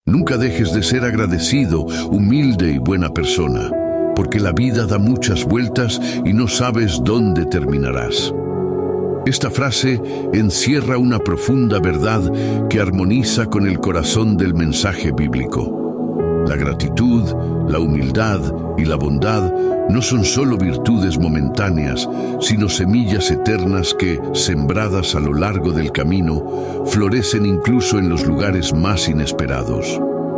Nunca dejes de ser agradecido, humilde y buena persona, porque la vida da muchas vueltas y no sabes dónde terminarás. Esta frase encierra una profunda verdad que armoniza con el corazón del mensaje bíblico. La gratitud, la humildad y la bondad no son solo virtudes momentáneas, sino semillas eternas que, sembradas a lo largo del camino, florecen incluso en los lugares más inesperados.